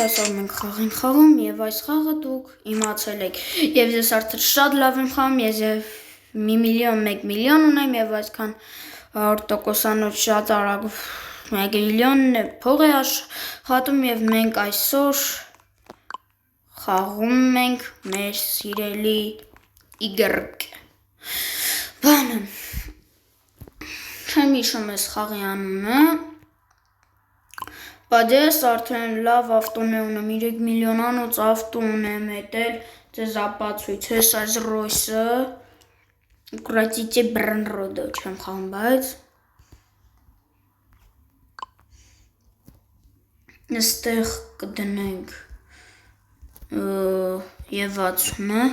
այսօր մենք խաղ ենք խաղում եւ այս խաղը դուք իմացել եք եւ ես արդեն շատ լավ եմ խաղում ես եւ 1 միլիոն ունեմ եւ այսքան 100%-անոց շատ արագ 1 միլիոնն է փող է աշխատում եւ մենք այսօր խաղում ենք մեր սիրելի իգրկ բանը չեմ հիշում այս խաղի անունը Բայց ես արդեն լավ ավտոն ունեմ 3 միլիոնանոց ավտո ունեմ հետել ձեզ ապացույց ես այս Ռոյսը Կրատիչե Բրանրոդը չեմ խաղում բայց այստեղ կդնենք եւ 60-ը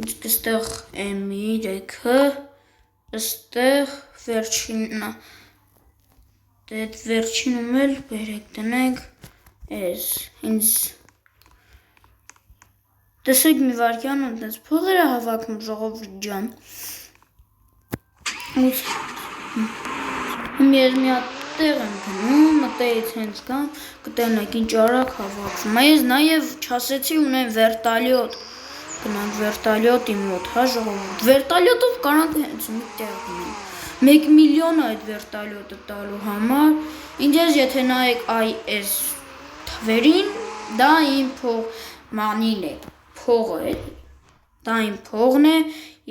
իսկ այստեղ M3-ը այստեղ վերջինն Դեդ վերջինում էլ բերեք տնենք ես ինձ տեսեք մի վարկյան ունտենց փողերը հավաքում ժողովուրդ ջան ես մի հատ տեղ եմ գնում մտերից հենց կամ կտենեք ինչ արագ հավաքում ես նաև չասեցի ունեմ վերտալյոտ գնանք վերտալյոտի մոտ հա ժողովուրդ վերտալյոտով կարանք հենց մի տեղ գնանք 1 միլիոն այդ վերտալյոտը տալու համար ինձ եթե նայեք այս թվերին դա իմ փողմանին է փողը է դա իմ փողն է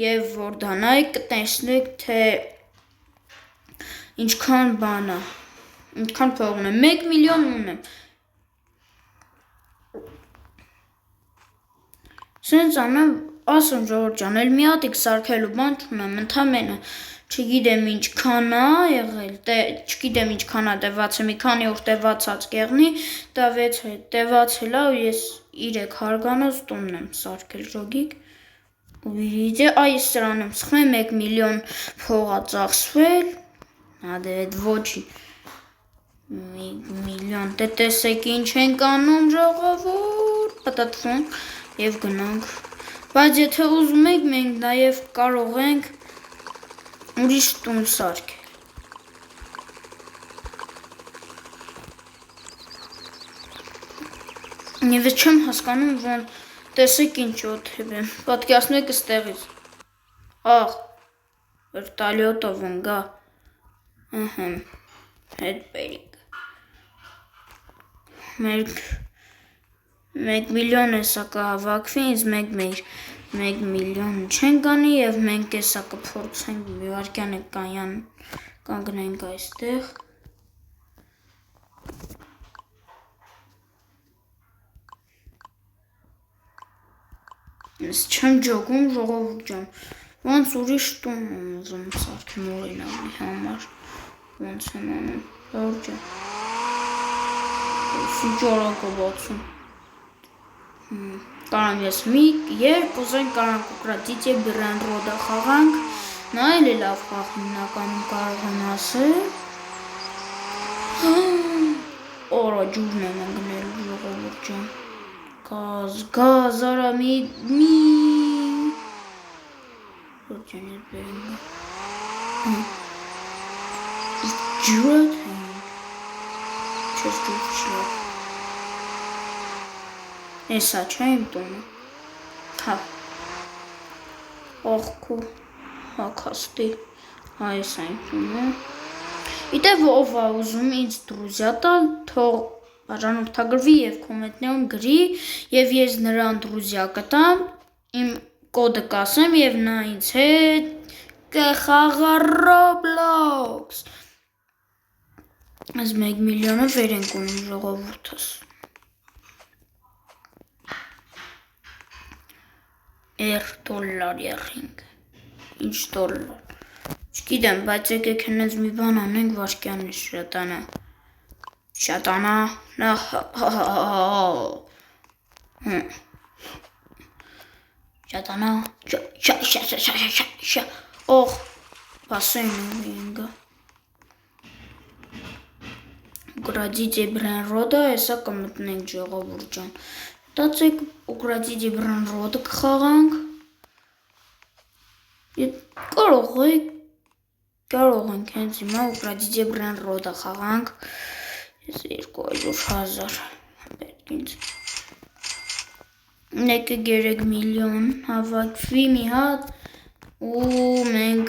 եւ որ դա նայեք կտեսնեք թե ինչքան բան է ինչքան փող ունեմ 1 միլիոն ունեմ Սենց անեմ ասում ժողովուրդ ջան էլ մի հատ սարքելու բան չունեմ ընդամենը Չգիտեմ ինչքան է եղել, չգիտեմ ինչքան է տևած է, մի քանի օր տևացած կեղնի, դա 6 տևացել է ու ես 3 հարգանոց տունն եմ սարքել ժոգիկ ու իրիձե այս սրան եմ սխմեմ 1 միլիոն փող է ծախսվել, հա դե այդ ոչի 1 միլիոն, դե տեսեք ինչ ենք անում ժողովուրդ, պտտվում և գնանք, բայց եթե ուզում եք մենք նաև կարող ենք ուրիշ տուն սարքել Եվ ես չեմ հասկանում ոնց տեսեք ինչ օթև եմ պատկերացնեք ստեղից աղ վերտալյոտով ընգա հետ բերիկ 1 միլիոն էսա կհավաքվի ինձ 1 միլիոն չեն գանի և մենք էսա կփորձենք մի վարկյան է կանյան կանգնենք այստեղ ես չեմ ջոգում ժողովուրդ ջան ոնց ուրիշ տուն եմ ուզում սարքեմ օրինակի համար ոնց եմ անում ժողովուրդ ջան ինչ արագ է բացում Կարամ ես մի երբ ուզենք կարանք ուկրատիչե Բրանրոդը խաղանք նա էլ է լավ խաղ հիմնականում կարող եմ ասել Օրա ջուրն եմ ընգնել ժողովուրդ ջան Գազ արա մի Որ ջան ես բերինգա Ջուրը թե Չես ջուր չլավ Էսա չէ իմ տունը, հա, աղքու, հակաստի, այս այն տունը, իտև ով է ուզում ինձ դրուզյա տալ, թող բաժանորդագրվի և կոմենտներում գրի և ես նրան դրուզյա կտամ, իմ կոդը կասեմ և նա ինձ հետ կխաղա Roblox, այս 1 միլիոնը վեր ենք ունում ժողովուրդս $1 եղինք, ինչ դոլար, չգիտեմ, բայց եկեք հենց մի բան անենք վարկյանից շատանա, շատանա, օղ, բասեն ինգա, ուկրատիչե Բրանրոդը, եսա կմտնենք ժողովուրդ ջան, Տացեք ուկրատիչե Բրանրոդը կխաղանք, կարող ենք հենց հիմա ուկրատիչե Բրանրոդը խաղանք, ես 200,000 ինձ։ Եկեք 3 միլիոն հավաքվի մի հատ ու մենք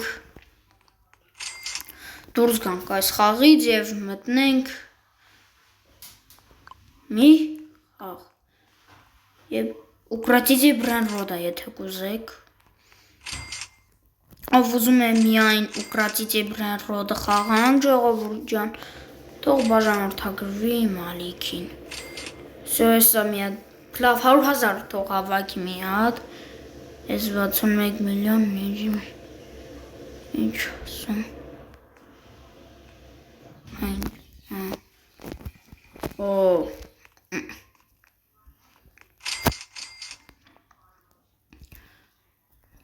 դուրս գանք այս խաղից եւ մտնենք մի խաղ։ Եվ Ուկրատիդի բրանրոդա, եթե կուզեք։ Ով ուզում է միայն Ուկրատիդի բրանրոդը խաղանք, ժողովուրդ ջան, թող բաժանորդագրվի իմ ալիքին։ Սա մի հատ լավ 100,000 թող հավաքի մի հատ։ Ես 61 միլիոն ինչ ասում։ Օ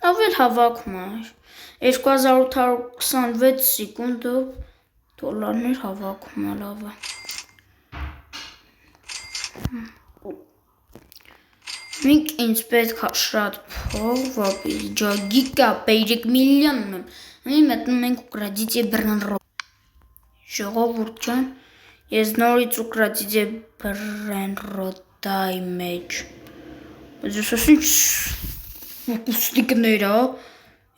Ավել հավաքում է 2826 սեկունդով դոլարներ հավաքում է լավ է։ Մենք ինձ պետք է շատ փող, որպես ջագիկա 3 միլիոն ունեմ։ Մենք մտնում ենք Ուկրատիդի բրանրոդ։ Ժողովուրդ ջան, ես նորից Ուկրատիդի բրանրոդայի մեջ։ Ես ինչ ուստիկներ է։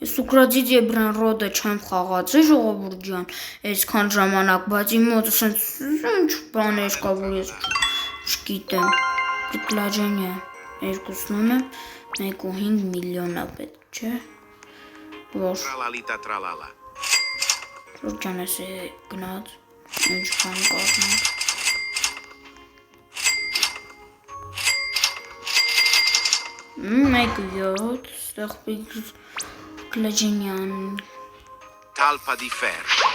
Ես Ուկրատիդի բրանրոդը չեմ խաղացել, ժողովուրդ ջան, այսքան ժամանակ, բայց իմ մոտ ասենց ինչ բաներ կա, որ ես չգիտեմ։ Приложение 2-ն 1.5 միլիոն է պետք, չէ՞։ Որ Tralalita tralala. Շրջանես է գնաց, ինչքան կազմած։ Մեկ յոթ, ստեղ Приложение Talpa di ferro.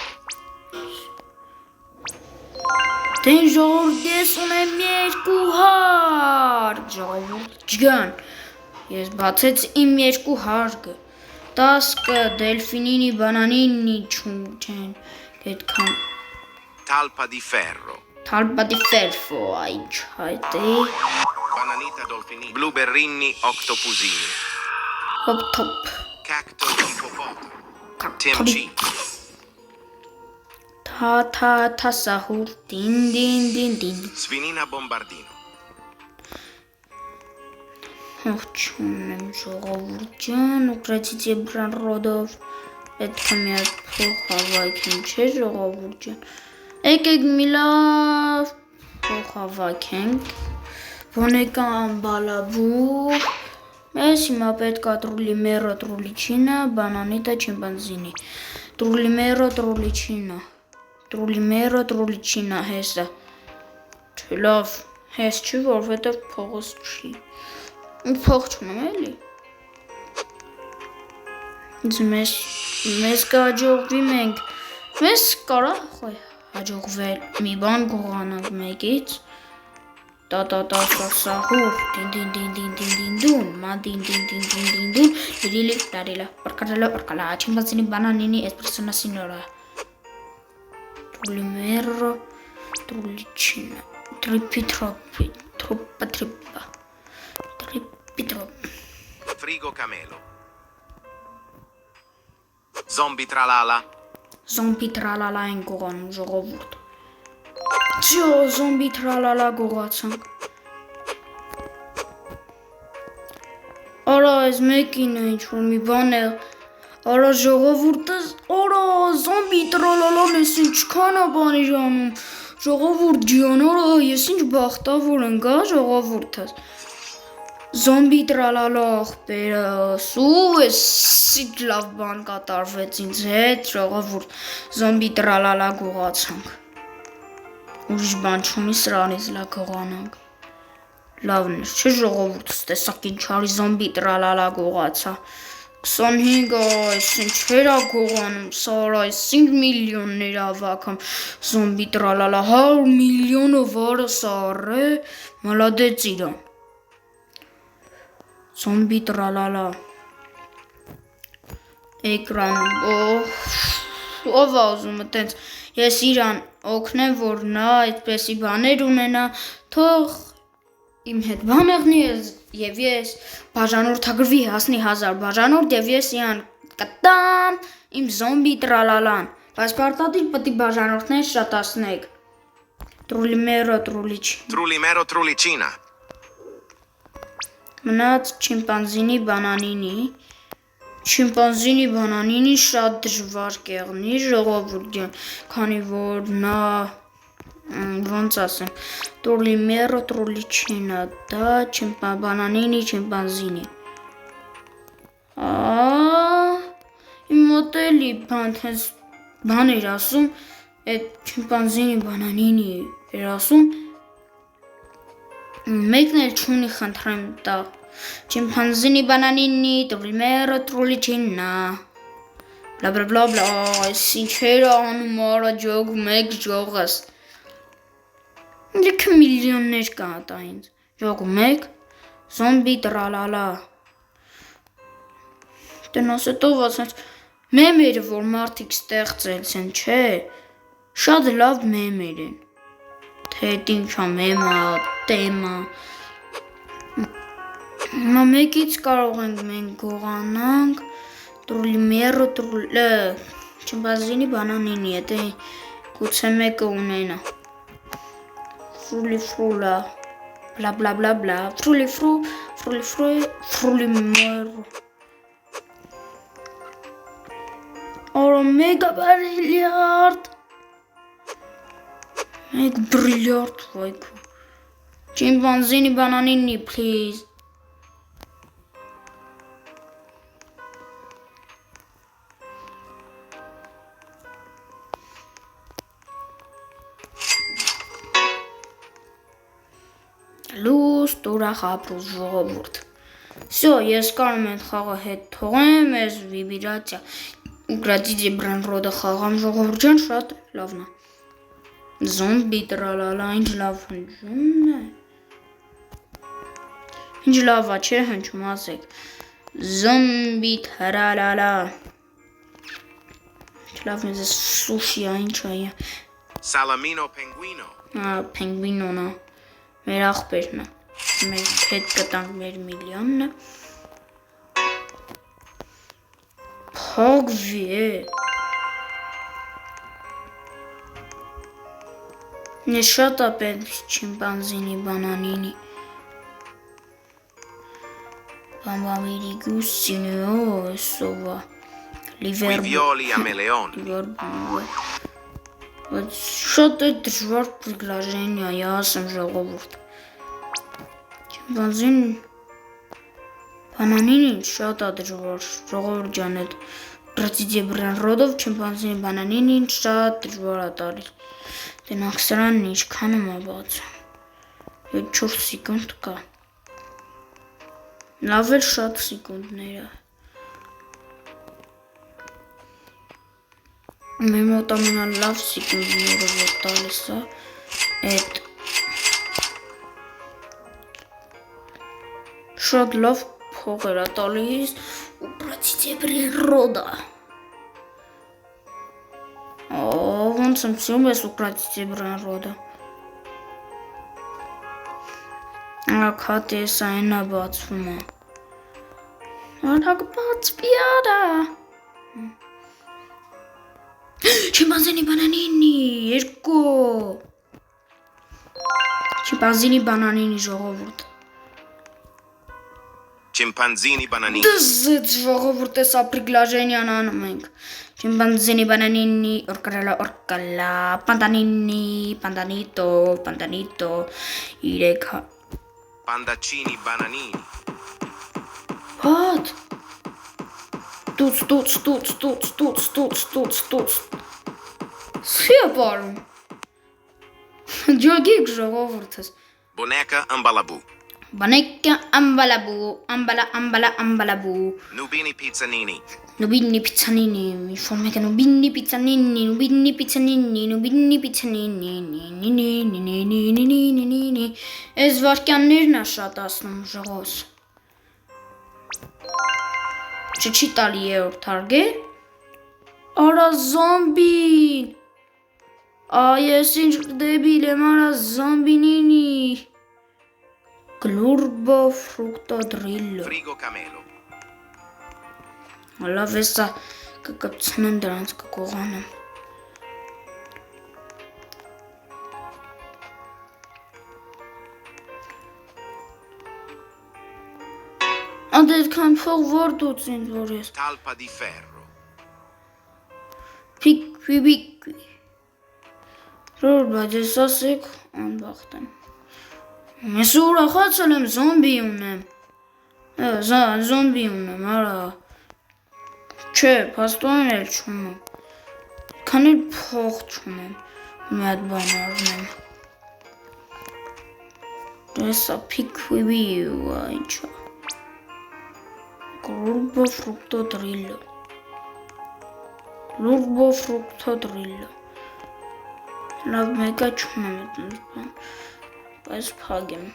Դեն ժողովուրդ ես ունեմ 200, ժողովուրդ ջան, ես բացեց իմ 2 հարգը, 10-ը դելֆինինի բանանինի չեն, գետքան, Talpa di ferro. Talpa di ferro, ինչ հայտ է, Bananita dolfinini. Blueberrini octopusini. հոպ թոպ, Cacto ippopotamo. Timchi. թա սահուր, դին, Svinina bombardino. հողջունեմ ժողովուրդ ջան, Ուկրատիդի բրանրոդով, պետք է մի հատ փող հավաքենք, չէ ժողովուրդ ջան, եկեք մի լավ փող հավաքենք, բոնեկան բալաբու, մեզ հիմա պետք է Trulimero Trulicino, Bananita Chimpanzini, Trulimero Trulicino հեսը, լավ, հես չի, որովհետև փողս չի, փող չունեմ էլի, մեզ կհաջողվի մենք, մեզ կարա հաջողվել մի բան գողանանք մեկից, սահուր, դին, մադին, լիրիլի, լարիլա, պարկալա, չիմպանզինի բանանինի, էսպրեսոնա սինորա, Trulimero Trulicino, trippa, Frigo camelo. Zombie tralala. Zombie tralala են գողանում ժողովուրդ, Չո, zombie tralala գողացանք, Արա այս մեկին է ինչ-որ մի բան է, Արա ժողովուրդս, Արա zombie tralala-ն ես ինչքան է բանի ժանում, ժողովուրդ ջան, Արա ես ինչ բախտավոր ենք, ժողովուրդս, Zombie tralala աղբերս, ու ես ինչ լավ բան կատարվեց ինձ հետ, ժողովուրդ, zombie tralala գողացանք, ուրիշ բան չունի սրանից լա գողանանք, լավն էր, չէ ժողովուրդ, տեսակ ինչ արի zombie tralala գողացա, 25 այս ինչեր է գողանում, սարա այս 5 միլիոններ ավակամ, zombie tralala, 100 միլիոնով արը սար է, մալադեց իրան, zombie tralala, էկրան, ով ազում տենց, ես իրան օգնեմ, որ նա այդպեսի բաներ ունենա, թող իմ հետ բան եղնի և ես բաժանորդագրվի հասնի 1000 բաժանորդ և ես իրան կտամ իմ zombie tralala-ն, բայց պարտադիր պետք է բաժանորդներ շատացնեք, Trulimero trulici. Trulimero trulicina. Մնաց չիմպանզինի բանանինի։ Չիմպանզինի բանանինի շատ դժվար կեղնի ժողովուրդ ջան, քանի որ նա ոնց ասեմ, Trulimero trulicina, դա բանանինի չիմպանզինի։ Իմ մոտ էլի բան էր ասում, այդ չիմպանզինի բանանինի էր ասում, մեկն էլ չունի խնդրեմ տա, չիմպանզինի բանանինի, Trulimero trulicina, բլա բլա բլա բլա, այս ինչեր անում արա ջոգ, մեկ ջողս, ինքը միլիոններ կա տա ինձ, ջոգ մեկ, զոմբի տրալալա, տնոս հետով ասենց, մեմերը, որ մարդիկ ստեղծեց են, չէ, շատ լավ մեմեր են, թե էդ ինչա մեմա, տեմա, հիմա մեկից կարող ենք մենք գողանանք, Trulimero չիմպանզինի բանանինի, եթե գուցե մեկը ունենա, Frulifrula, բլա բլա բլա բլա, Frulimero, Ora mega brilliant. Mega brilliant like. Chimpanzini bananini please. Լուս տուրա խապրուս ժողովուրդ։ Всё, ես կարող եմ խաղը հետ թողեմ, ես վիբրացիա Ուկրատիդի բրանրոդը խաղամ ժողովուրդ ջան, շատ լավն է։ Զոմբի տրալալա, ինչ լավ հնչում է։ Ինչ լավ է, չէ հնչում ասեք։ Զոմբի տրալալա։ Ինչ լավ է սուշի, ինչ է։ Salamino penguino. Պենգվինոնը։ Մեր աղբերն է, մեր հետ կտանք մեր միլիոնն է, փոգվի է, ես շատ ապել չիմպանզինի բանանինի, բամբամիրի գուսինի, սովա, Violi a meleon. Շատ է դժվար պրգլաժենյա, ասեմ ժողովուրդ, Չիմպանզին բանանին ինչ շատ է դժվար, ժողովուրդ ջան էդ պրատիդի բրանրոդով չիմպանզին բանանին ինչ շատ դժվար է տարել, դենակ սրանն ինչ քանում է բաց, 4 սիկունդ կա, լավ էլ շատ սիկունդներ է, մեր մոտ ամենալավ սիկունդները որ տալիս է, էդ շատ լավ փողեր է տալիս ու պրատիդի բրանրոդը, ոնց եմ սիրում ես ուկրատիդի բրանրոդը, արագ հատես այն է բացվում է, արագ բացվի արա, Չիմպանզինի բանանինի, երկու, Չիմպանզինի բանանինի ժողովուրդ, Chimpanzini bananini. Դզիտ ժողովուրդ ես ապրիգլաժենյան անում ենք, Չիմպանզինի բանանինի, օրկալա, պանդանինի, պանդանիտո, իրեք, Pandacini bananini. Հատ, տուց, սի է պարում, ջոգիկ ժողովուրդս, Boneca ambalabu. բանեկա ամբալաբու, Nubini pizzanini. նուբինի պիցանինի, ինչ-որ մեկը նուբինի պիցանինի, ես վարկյաններն է շատ ասնում ժողոս, չի տալի երորդ հարգե, արա զոմբին, ես ինչ դեբիլ եմ, արա զոմբինինի, Glurbo fructodrillo, Frigo camelo. լավ էսա կկպցնեմ դրանց կկողանեմ, Ան այդքան փող որ դուց ինձ որ ես Talpa di ferro. Պիկվի Ռոր բայց ես ասեք անբախտ եմ Ես ուրախացել եմ զոմբի ունեմ Զոմբի ունեմ արա Չէ փաստորեն էլ չունեմ Քան էլ փող չունեմ Մի հատ բան առնեմ Դեսա պիկվի ինչա Grupo fructodrillo Լավ մեկա չունեմ այդպես բան Բայց փակ եմ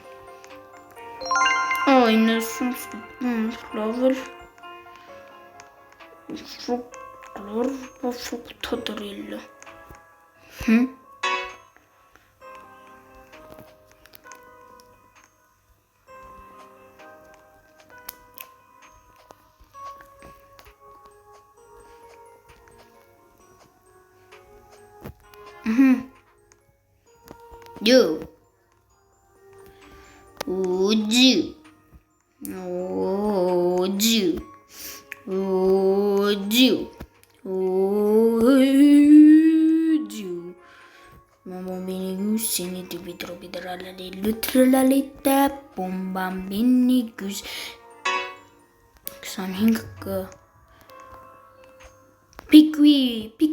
Այ 90 լավ էլ Grupo fructodrillo Yo. Would you? Would you? Would you? Would you? Mamma mia, gusini di vitro vidrala di lutralita, bombambini gus. Something Piqui.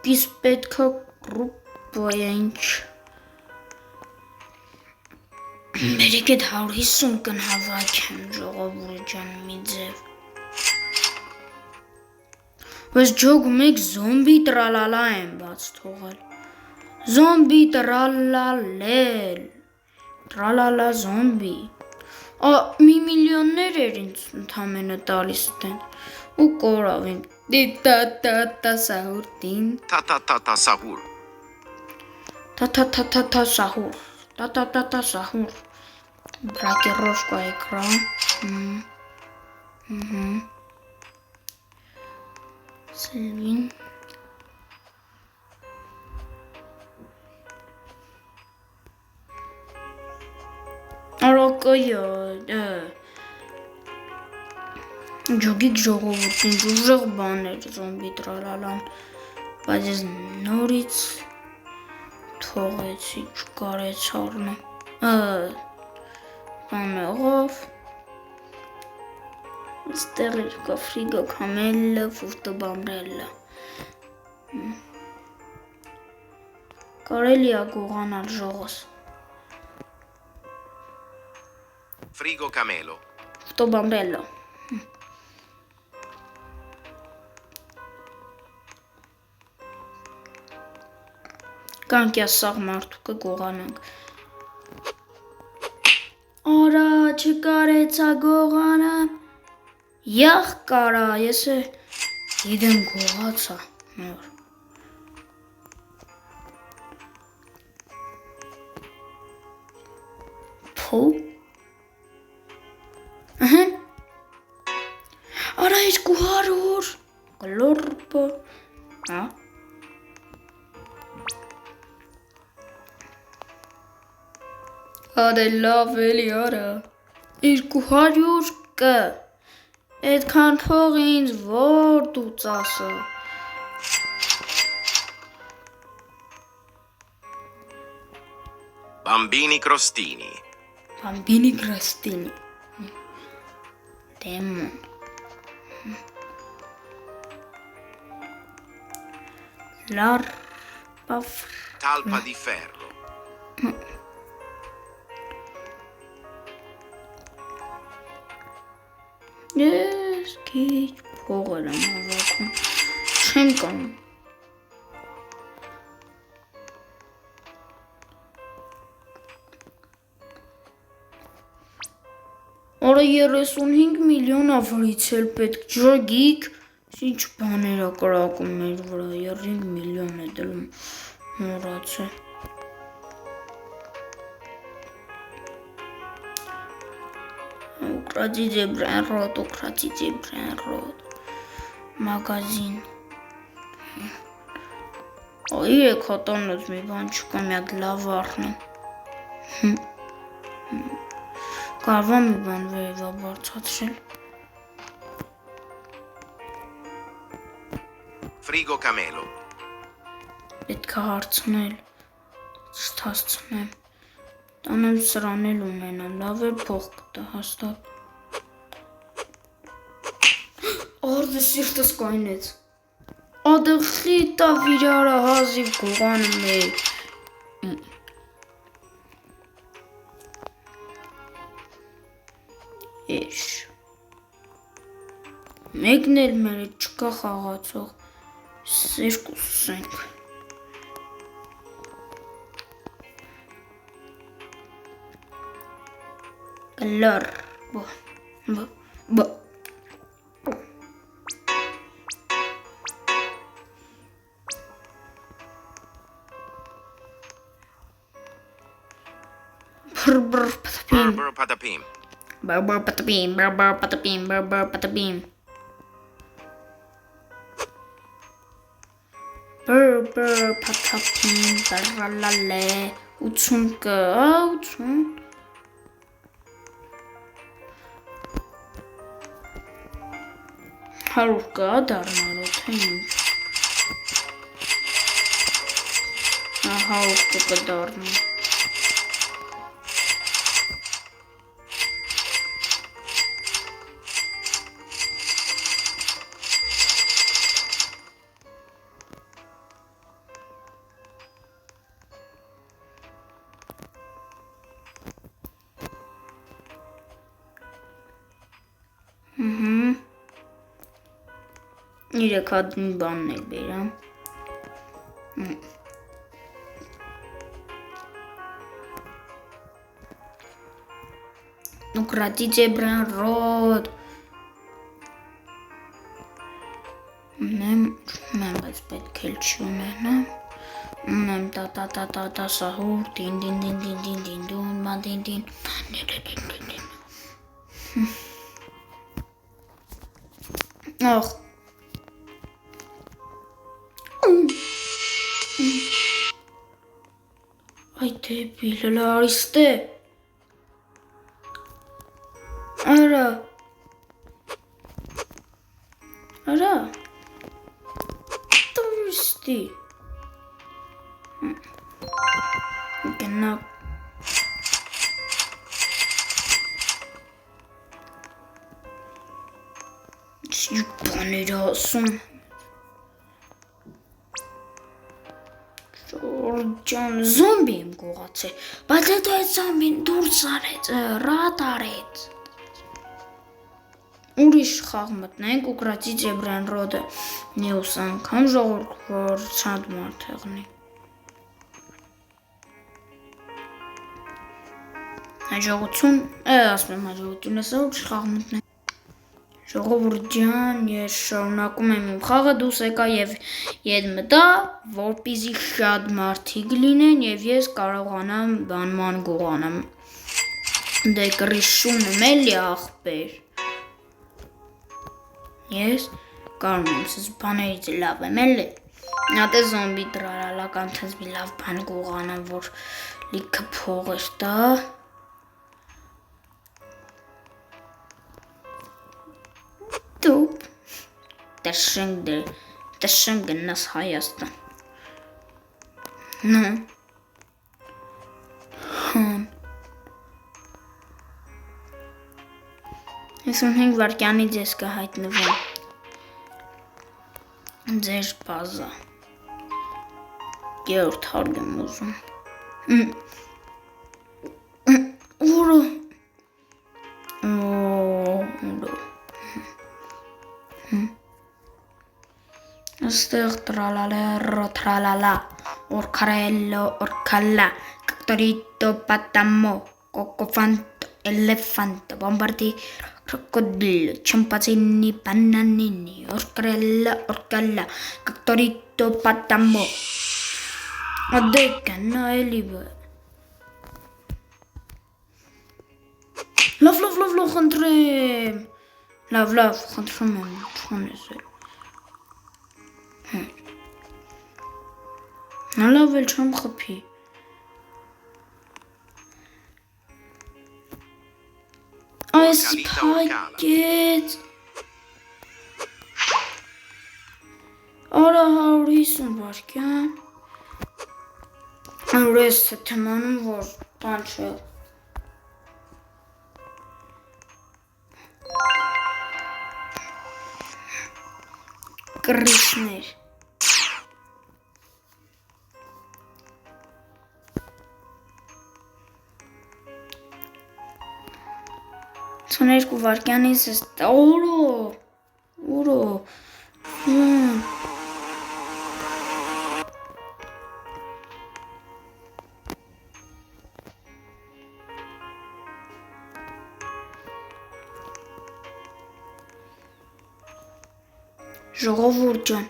This պետքա գրուպ ինչ Մերիկ էդ 150 կն հավաքեմ ժողովուրդ ջան մի ձև Բայց ջոգ մեկ զոմբի տրալալա եմ բաց թողել Զոմբի տրալալել Տրալալա զոմբի Մի միլիոններ էր ինձ ընդամենը տալիս տեն ու կորավ իմ Տա սահուր տին Ta sahur. Та սահուր Տա սահուր Բրակերոշկա էկրան Սելվին Արոկոյա Ջոգիկ ժողովուրդին ուժեղ բաներ զոմբի տրալալան բայց ես նորից թողեցի չկարեց առնեմ բան եղավ ստեղ էր կա ֆրիգո կամելը ֆուտոբամրելը կարելի է գողանալ ժողոս Frigo camelo. ֆուտոբամրելը Կանք ասաղ մարդուկը գողանանք Արա չկարեցա գողանը Յախ կարա ես է գիտեմ գողացա նոր Փո Արա 200 Գլորպը Ադե լավ էլի արա 200 կը Այդքան փող ինձ որ դուց ասա Bambini crostini. Bambini crostini Demon L'arpa Talpa di ferro. Ես քիչ փողեր եմ հավաքում Չեմ կանում Արա 35 միլիոն ավրիցել պետք ջոգիկ Ինչ բաներ է կրակում մեր վրա 35 միլիոն է դնում մորացել Украдите брэн рот Магазин Ո 3 հատանոց մի բան չկա մի հատ լավ առնեմ Կարվա մի բան վերևա բարձացրել։ Frigo camelo. Պետք է հարցնել, շթացնեմ, տանեմ սրան էլ ունենամ, լավ է փող կտա հաստատ։ Արդը սիրտս կայնեց։ Ադը խիտա վիրարը հազիվ գողանում է։ Էշ։ Մեկն էլ մեր չկա խաղացող, երկուսս ենք։ Կլոր, բո։ Բրբր պատապիմ, Brr patapim. բրբր պատապիմ, բրբր պատապիմ, բրբր պատապիմ։ Բրբր պատապիմ, բրալալե, 80 կը, 80։ Հարուր կա դարնալը, թե ինչ։ Հարուր կը կդարնի։ Իրեք հատին բանն էլ բերամ։ Ուկրատիցե բրան ռոդ։ Ունեմ, բայց պետք էլ չի ունենամ։ Ունեմ տա սահուր, դին, դուն, ման, դին։ Ախ։ Այ դեպիլ, լարիստ է։ Արա։ Տուրիստի։ Գնա։ Չի բաներ ասում։ Ջան, զոմբի եմ գողացել, բայց հետո այդ զոմբին դուրս արեց, ռատ արեց։ Ուրիշ խաղ մտնենք, ուկրատից եբրան ռոդը նյուս անգամ ժողորք, որ ցանդ մարդ եղնի։ Հաջողություն, ասում եմ հաջողություն ես, ուրիշ խաղ մտնենք։ Ժողովուրդ ջան, ես շարունակում եմ իմ խաղը, դուս եկա եւ ետ մտա, որպեսզի շատ մարդիկ լինեն եւ ես կարողանամ բանման գողանամ։ Դե կրիշունը մելի ախպեր։ Ես կարող եմ սս բաներից լավ եմ էլի։ Նատե զոմբի տրարալա կամ թեզ մի լավ բան գողանամ, որ լիքը փող էր տա։ Դուպ, տշնք գնաս Հայաստան։ Նո։ Հան։ Ես 5 վարկյանի ձեզ կհայտնվեմ։ Ձեր բազա։ Գերորդ հարկ եմ ուզում։ Որը։ Աստեղ տրալալա, օրքարելլո, օրքալա, կակտորիտո պատամո, կոկոֆանտո, էլեֆանտո, բոմբարդի, crocodilo, ciampatini, bananini, orcalla, cactorito, patamo. Addeca, no, è libero. Love, contrem. Love, contrem. Love, el chum happy. Calita Orcala. փակեց։ Արա 150 վարկյան։ Ուրես թմանում որ բան չէ։ Կրիսներ։ Ցոներկու վարկյանից ես օրո Ժողովուրդ ջան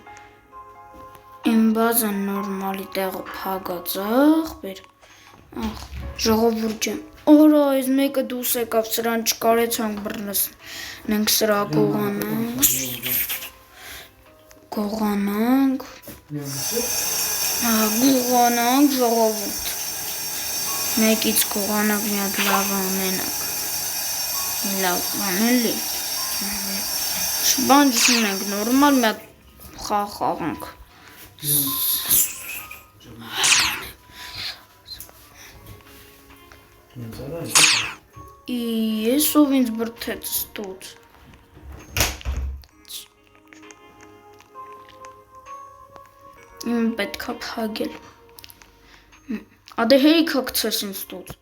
իմ բազան նորմալի տեղը փագած ախպեր ժողովուրդ ջան Օրա, այս մեկը դուս եկավ, սրան չկարեցանք բռնենք սրա գողանանք ժողովուրդ մեկից գողանանք մի հատ լավ անենակ լավ անելի բան չունենք նորմալ մի հատ խաղանք Ես ով ինձ բրթեց ստուց Իմ պետքա փագել Ադե հերիքա գցես ինձ ստուց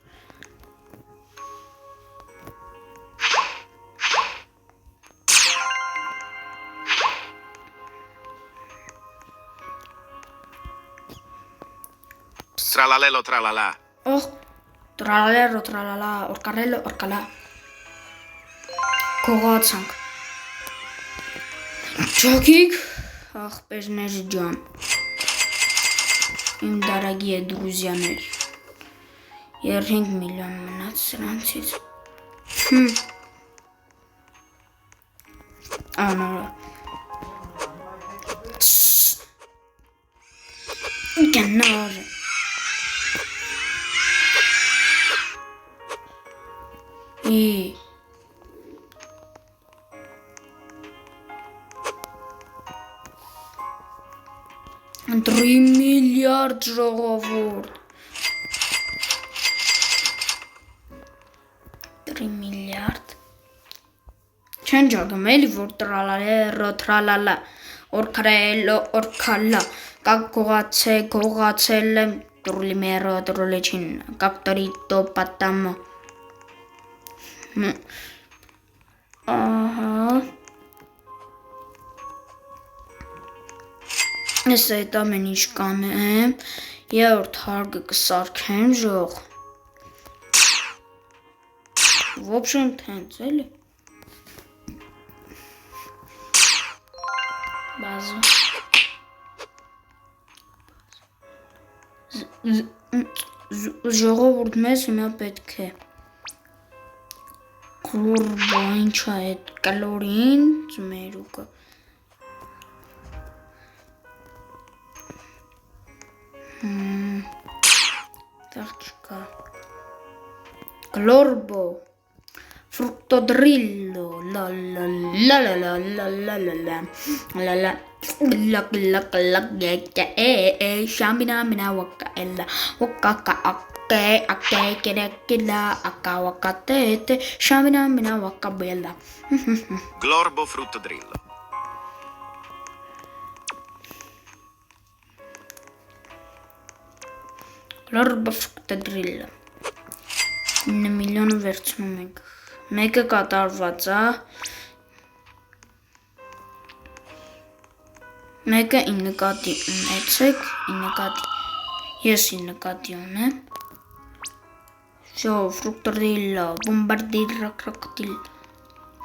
Tralalelo tralala. Օհ Tralero tralala, orcarello orcala Կողացանք Ճակիկ ախպերներ ջան Իմ դարագի է դրուզյաներ 5 միլիոն մնաց սրանցից Անորա Գնար Դրի միլիարդ ժողովուրդ Դրի միլիարդ Չեն ջագում էլի որ տրալալերո տրալալա Օրքարելո օրքալա Կակ գողացել եմ Դրուլի մերո դրուլեչին Կակ տրիտո պատամո Ահա Ես այդ ամեն ինչ կանեմ, երրորդ հարգը կսարքեմ ժող Ոբշեն թենց էլի Բազը Ժողովուրդ մեզ հիմա պետք է Կլորբա ինչա այդ կլորին ծմերուկը Տաղջկա Glorbo Fructodrillo La la la la la la la la la La la Look look look Shambina mina waka ella Waka ka ake kira Aka waka tete Shambina mina waka bella Glorbo fruttodrillo. Glorbo fruttodrillo 9 միլիոնը վերցնում ենք Մեկը կատարված է Մեկը ի նկատի ունեցեք Ես ի նկատի ունեմ Շո ֆրուկտորիլլո բոմբարդիլլո կրոկտիլ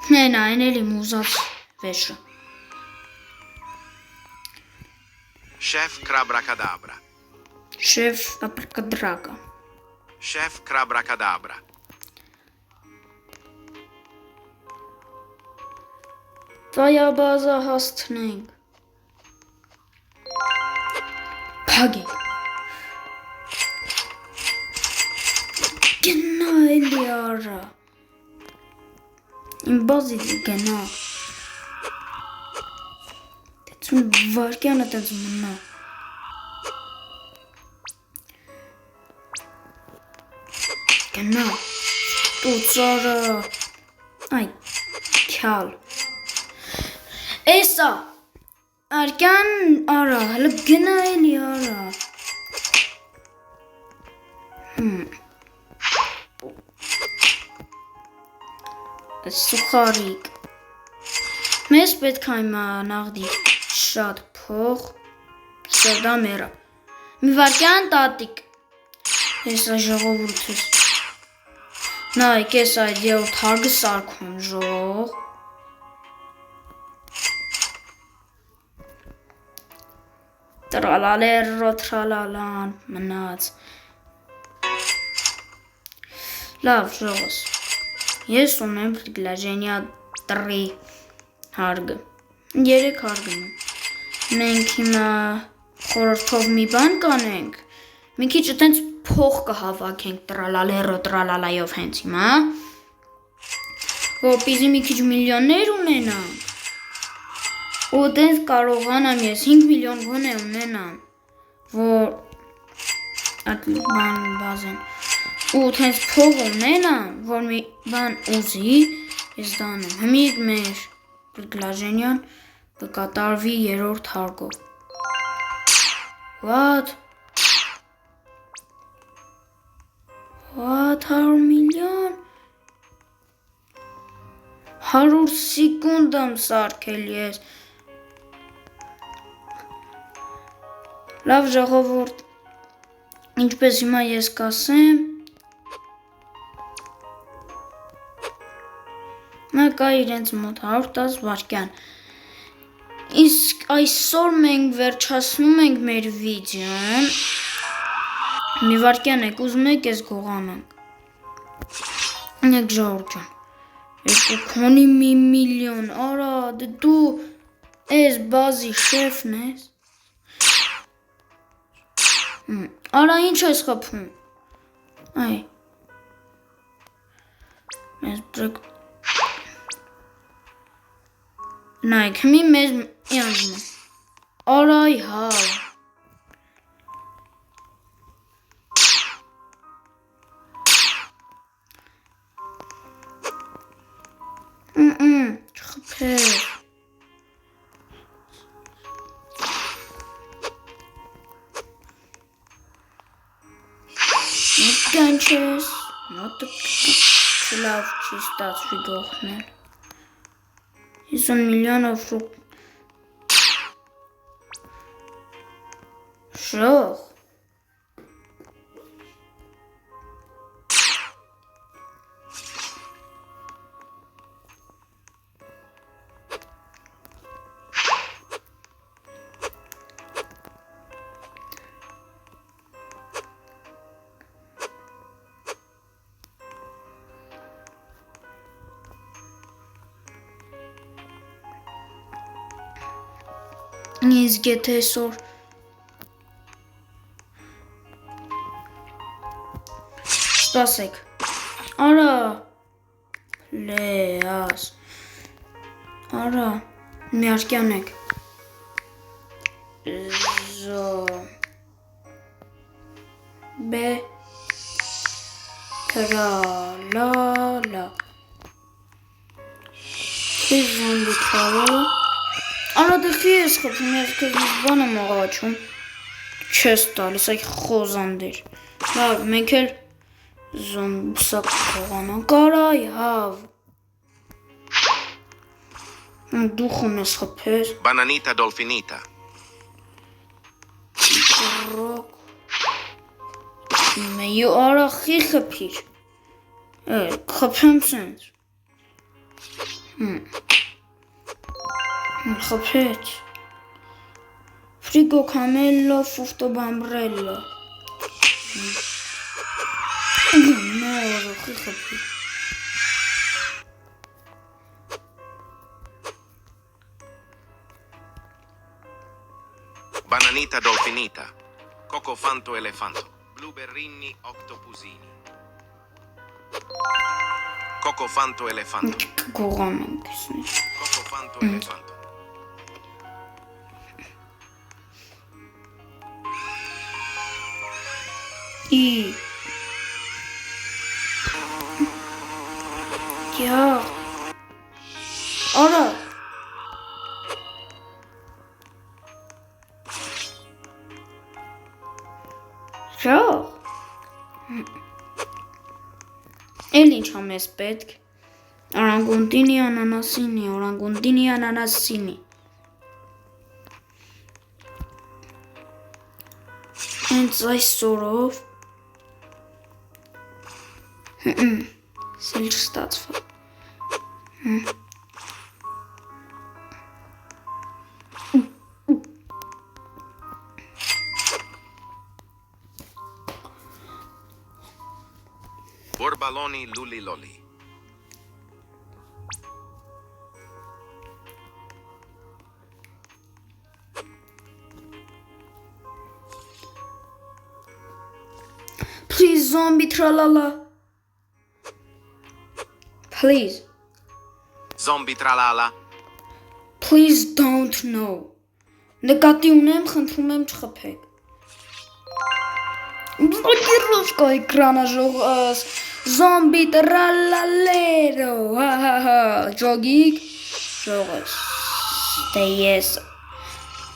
Հենա այն էլի մուզած վեշը Chef Crabracadabra. Շեֆ ապրկդրակը Chef Crabracadabra. Վայաբազա հաստնենք Փագենք Գնա էլի արա Իմ բազի գնա։ Դեցում վարկյանը տենց մնա։ Գնա։ Տուծարը։ Այ, քյալ։ Էսա։ Արկյան արա, հլը գնա էլի արա։ Սուխարիկ։ Մեզ պետք է հիմա նաղդի շատ փող։ Սա մերա։ Մի վարկյան տատիկ։ Հեսա ժողովուրդս։ Նայք ես այդ երորդ հարգը սարքում ժող։ Տրալալերո տրալալան մնաց։ Լավ ժողս։ Ես ունեմ предложение 3 հարգը։ 3 հարգն եմ։ Մենք հիմա խորհրդով մի բան կանենք։ Մի քիչ այտենց փող կհավաքենք տրալալերո տրալալայով հենց հիմա։ Որպեսզի մի քիչ միլիոններ ունենանք։ Ու այտենց կարողանամ ես 5 միլիոն գոնե ունենամ, որ այդ բան բազեն։ Ու այտենց փող ունենամ, որ մի բան ուզի, ես դանեմ։ Հիմիկ մեր предложениան կկատարվի երրորդ հարգով։ What? 100 միլիոն 100 սեկունդ եմ սարքել ես։ Լավ ժողովուրդ, ինչպես հիմա ես կասեմ, նա կա իրենց մոտ 110 վարկյան։ Իսկ այսօր մենք վերջացնում ենք մեր վիդեոն։ Մի վարկյան եք ուզում եք ես գողանանք։ Նեք ժողովուրդ ջան։ Երկու քոնի մի միլիոն, արա, դու ես բազի շեֆն ես։ Արա ինչ ես խփում։ Այ։ Մեզ բրեք։ Նայք, հիմի մեզ յանջն է։ Արայ հա։ Չխփեր։ Կանչես, մոտը չլավ չի ստացվի գողնել։ 50 միլիոնով ֆրուկտ։ Շող։ Իսկ եթե այսօր սպասեք, արա, լեաս, արա, միարկյան եք, զո, բե, կրալալա, քեզ զոնդի քարը, Արա դեպի ես խփում, ես քեզ բան եմ աղաչում, չես տալիս, այ խոզանդեր, լավ, մենք էլ զոմբսակ կողանանք, արայ, հավ, դու խում ես խփես, Bananita dolfinita. Ռոք, մեյու արա խի խփիր, խփեմ սենց, Խփեց, frigo camello fufto bambrello, նորը խի խփիր, Bananita dolfinita. Cocofanto elefanto. Blueberrini octopusini. Cocofanto elefanto. Գողանում կսնի։ Cocofanto elefanto. I. Ya. Ara. Ya. Էլ ինչ ա մեզ պետք։ Օրանգուտինի անանասինի, օրանգուտինի անանասինի։ Հենց այսօրով սել չստացվա։ Borbaloni luli loli. Please, zombie tralala. Please. Zombie tralala. Please don't know. Նկատի ունեմ, խնդրում եմ չխփեք։ Գիրոշկա էկրանը ժողս, զոմբի տրալալերո, հա, ջոգիկ, ժողս,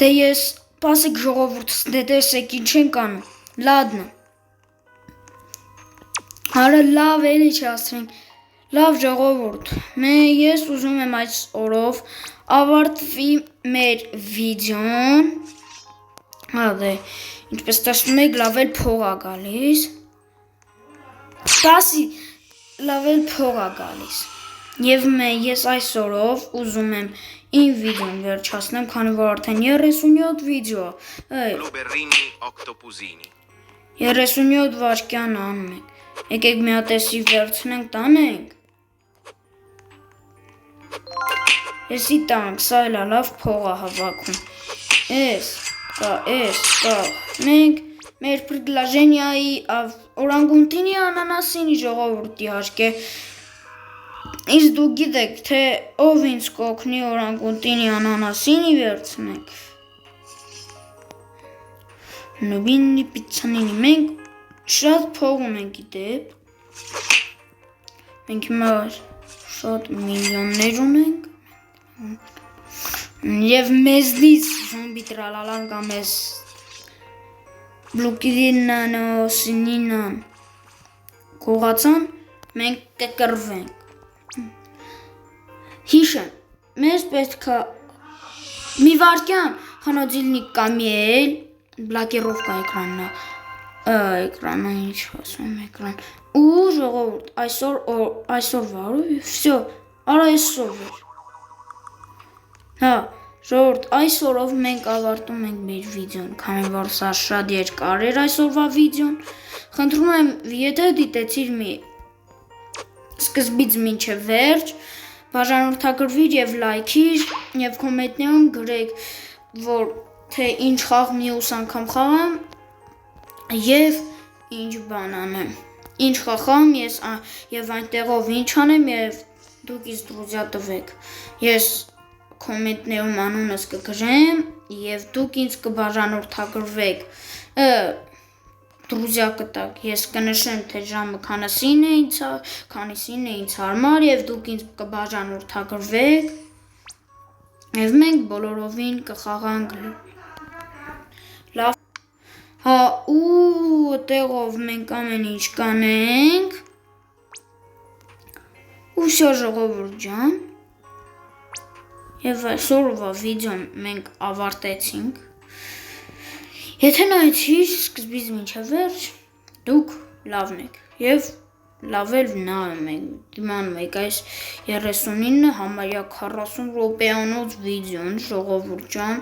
դե ես, պասիկ ժողովուրդս, դե տեսեք ինչ ենք անում, լադնը, հարը լավ էլի չասրենք, լավ ժողովուրդ, ես ուզում եմ այս օրով ավարտվի մեր վիդեոն, հա դե, ինչպես տեսնում եք, լավ էլ փող ա գալիս, Տասի լավ էլ փող ա գալիս, և ես այս օրով ուզում եմ իմ վիդեոն վերջացնեմ, քանի որ արդեն 37 վիդեո, Blueberrini octopusini. 37 վարկյան անում ենք, եկեք միատեսի վերցնենք տանենք, եսի տանք, սա էլ լավ փող ա հավաքում, կա, մենք մեր պրգլաժենյայի օրանգունտինի անանասինի ժողովորդի հաշկ է, իսկ դու գիտեք, թե ով ինձ կօգնի օրանգունտինի անանասինի վերցնենք, նուբինի պիցանինի, մենք շատ փող ունենք գիտեք, մենք հիմա շատ միլիոններ ունենք, և մեզնից զոմբի տրալալան կամ ես բլուկիրինան, սինինան կողացան, մենք կկրվենք, հիշեմ, մեզ պետք է մի վարկյան խանոձիլնիկ կամիել, բլակիրովկա էկրանա, ինչ ասում էկրան, ու ժողովուրդ, այսօրվա, վсё, արա այսօր էր, հա, ժողովուրդ, այսօրով մենք ավարտում ենք մեր վիդեոն, քանի որ սա շատ երկար էր այսօրվա վիդեոն, խնդրում եմ, եթե դիտեցիր մի սկզբից մինչև վերջ, բաժանորդագրվիր և լայքիր և կոմենտներում գրեք, որ թե ինչ խաղ մյուս անգամ խաղամ և ինչ բան անեմ, ինչ խաղամ և այնտեղով ինչ անեմ և դուք ինձ դրուզյա տվեք, ես կոմենտներում անունս կգրեմ և դուք ինձ կբաժանորդագրվեք, դրուզյա կտակ, ես կնշեմ, թե ժամը քանիսին է ինձ հարմար և դուք ինձ կբաժանորդագրվեք և մենք բոլորովին կխաղանք լավ, հա ու տեղով մենք ամեն ինչ կանենք ու վсё ժողովուրդ ջան և այսօրվա վիդեոն մենք ավարտեցինք, եթե նայեցիր սկզբից մինչև վերջ, դուք լավն եք և լավ էլ դիմանում եք այս 39 համարյա 40 րոպեանոց վիդեոն ժողովուրդ ջան,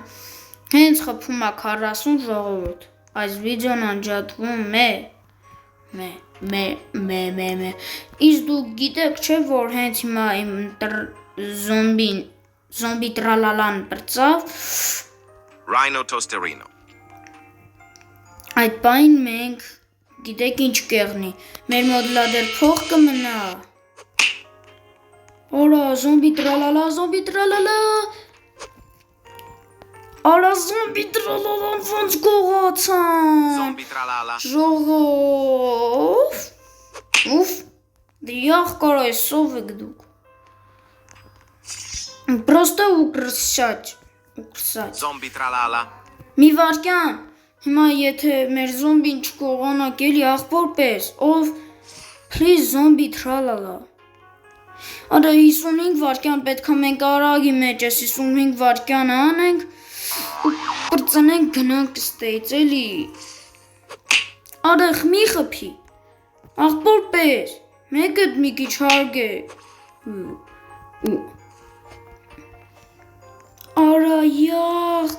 հենց խփում ա 40 ժողովուրդ, այս վիդեոն անջատվում է, իսկ դուք գիտեք չէ, որ հենց հիմա իմ զոմբի տրալալան պրծավ, Rhino tosterino. Այդ պայն մենք գիտեք ինչ կեղնի, մեր մոտ լադեր փող կմնա, Արա զոմբի տրալալա, զոմբի տրալալա։ Արա զոմբի տրալալա, ոնց գողացան։ Zombie tralala. Ժողով։ Ուֆ։ Դիախ կարա էսով եք դուք։ Պրոստը ուկրսաչ։ Zombie tralala. Մի վարկյան։ Հիմա եթե մեր զոմբին չկողանակ էլի աղբոր պես, ով please զոմբի տրալալա։ Արա 55 վարկյան պետք է մենք արագի մեջ ես 55 վարկյանը անենք ու պրծնենք գնանք ստեյց էլի։ Արեղ մի խփի։ Աղբոր պես։ Մեկդ մի քիչ հարգե։ Արա յախ։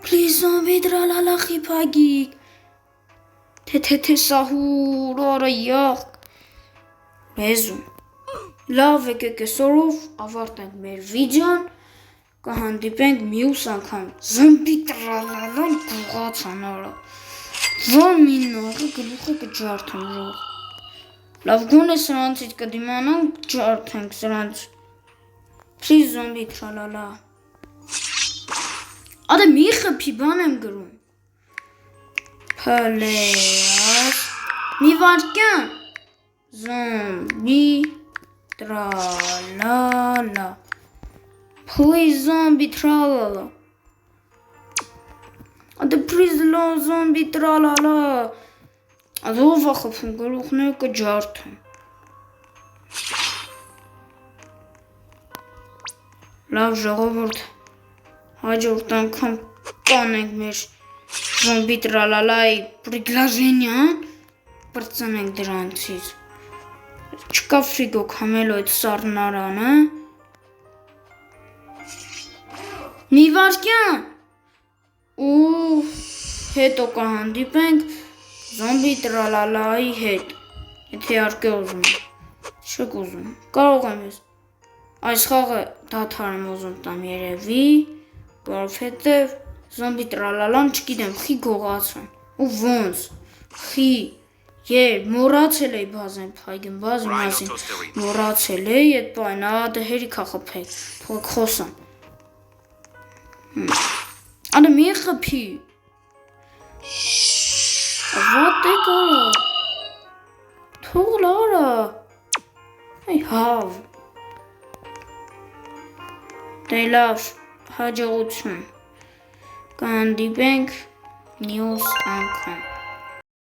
Please զոմբի տրալալա խիփագիկ։ Թե սահուր, արա յախ։ Լեզուն։ Լավ եկեք այսօրով ավարտենք մեր վիդեոն, կհանդիպենք մյուս անգամ զոմբի տրալալան գողացան արա։ Ո՞ն մինողը գլուխը կջարդեմ ժող։ Լավ գոնե սրանցից կդիմանանք ջարդենք սրանց։ Please զոմբի տրալալա։ Ադե մի խփի բան եմ գրում։ Փլեաս մի վարկյան զոմբի տրալալա Please զոմբի տրալալա Ադե please զոմբի տրալալա Ադե ով է խփում գլուխները կջարդեմ Լավ ժողովուրդ հաջորդ անգամ կանենք մեր զոմբի տրալալայի պրիգլաժենյան պրծնենք դրանցից Չկա ֆրիգոք համելու այդ սառնարանը Մի վարկյան ու հետո կհանդիպենք զոմբի տրալալայի հետ Եթե իհարկե ուզում Չեք ուզում Կարող եմ ես Այս խաղը դադար եմ ուզում տամ երևի Որովհետև զոմբի տրալալան չգիտեմ խի գողացան ու ոնց խի մոռացել էի բազեն փայգեն բազի մասին մոռացել էի այդ բան ադե հերիքա խփել թող խոսան Ադե մի խփի What է կարա Թող լարա Այ հավ Դե լավ հաջողություն Կհանդիպենք մյուս անգամ